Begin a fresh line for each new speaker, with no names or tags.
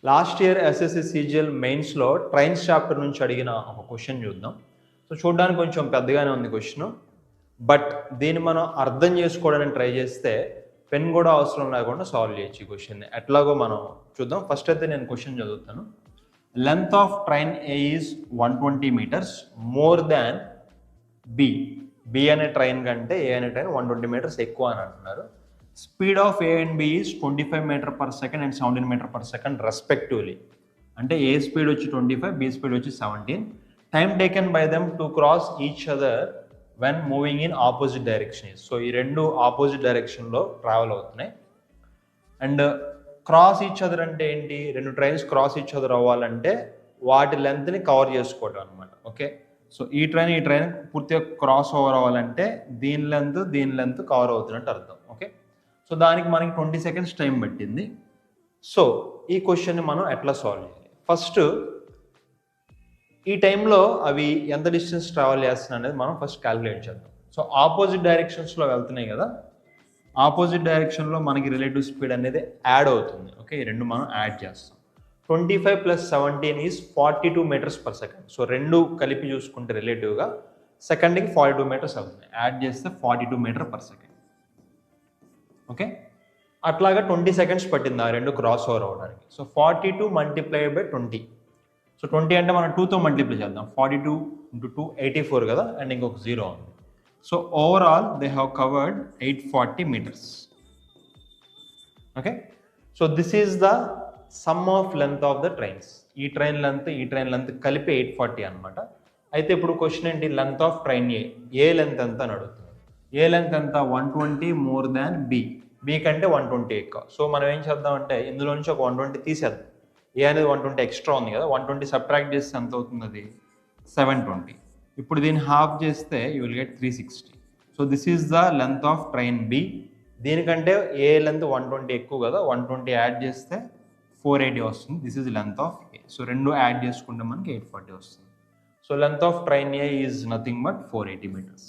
Last year SSC CGL మెయిన్స్లో trains chapter నుంచి అడిగిన ఒక క్వశ్చన్ చూద్దాం. సో చూడడానికి కొంచెం పెద్దగానే ఉంది క్వశ్చన్, బట్ దీన్ని మనం అర్థం చేసుకోవడానికి ట్రై చేస్తే పెన్ కూడా అవసరం లేకుండా సాల్వ్ చేయొచ్చు ఈ క్వశ్చన్ని. ఎట్లాగో మనం చూద్దాం. ఫస్ట్ అయితే నేను క్వశ్చన్ చదువుతాను. Length of train A is 120 meters more than B. B అనే ట్రైన్ కంటే ఏ అనే ట్రైన్ 120 meters ఎక్కువ అని అంటున్నారు. Speed of A and B is 25 meters/s and 17 meters/s respectively. అంటే ఏ స్పీడ్ వచ్చి 25, బి స్పీడ్ వచ్చి 17. Time taken by them to cross each other when moving in opposite direction. So ఈ రెండు opposite డైరెక్షన్లో travel అవుతున్నాయి. అండ్ క్రాస్ ఈచ్ అదర్ అంటే ఏంటి? రెండు ట్రైన్స్ క్రాస్ ఈచ్ అదర్ అవ్వాలంటే వాటి లెంత్ని కవర్ చేసుకోవడం అనమాట. ఓకే, సో ఈ ట్రైన్ పూర్తిగా క్రాస్ ఓవర్ అవ్వాలంటే దీని లెంత్ కవర్ అవుతున్నట్టు అర్థం. ఓకే, సో దానికి మనకి 20 seconds టైం పట్టింది. సో ఈ క్వశ్చన్ని మనం ఎట్లా సాల్వ్ చేయాలి? ఫస్ట్ ఈ టైంలో అవి ఎంత డిస్టెన్స్ ట్రావెల్ చేస్తున్నాయి అనేది మనం ఫస్ట్ క్యాలిక్యులేట్ చేద్దాం. సో ఆపోజిట్ డైరెక్షన్స్లో వెళ్తున్నాయి కదా, ఆపోజిట్ డైరెక్షన్లో మనకి రిలేటివ్ స్పీడ్ అనేది యాడ్ అవుతుంది. ఓకే, ఈ రెండు మనం యాడ్ చేస్తాం. 25 + 17 ఈజ్ 42 meters/s. సో రెండు కలిపి చూసుకుంటే రిలేటివ్గా సెకండ్కి 42 meters అవుతుంది. యాడ్ చేస్తే 42 meters/s. ఓకే, అట్లాగా 20 seconds పట్టింది ఆ రెండు క్రాస్ ఓవర్ అవ్వడానికి. So 42 multiplied by 20. సో 20 అంటే మనం 2తో మల్టిప్లై చేద్దాం. 42 × 2 84 కదా, అండ్ ఇంకొక 0 ఉంది. So overall they have covered 840 meters. Okay, so this is the sum of length of the trains. ఈ ట్రైన్ లెంత్ కలిపి 840 అనమాట. అయితే ఇప్పుడు క్వశ్చన్ ఏంటి? Length of train A length ఎంత అని అడుగుతుంది. ఏ లెంత్ ఎంత? 120 more than బి. బి కంటే 120 ఎక్కువ. సో మనం ఏం చేద్దాం అంటే ఇందులో నుంచి ఒక 120 తీసేద్దాం. ఏ అనేది 120 ఎక్స్ట్రా ఉంది కదా, 120 సబ్ట్రాక్ట్ చేస్తే ఎంత అవుతుంది? అది 720. ఇప్పుడు దీన్ని హాఫ్ చేస్తే you will get 360. So this is the length of train B. దీనికంటే ఏ లెంత్ 120 ఎక్కువ కదా, 120 యాడ్ చేస్తే 480 వస్తుంది. This is length of A. So రెండు యాడ్ చేసుకుంటే మనకి 840 వస్తుంది. So length of train A is nothing but 480 meters.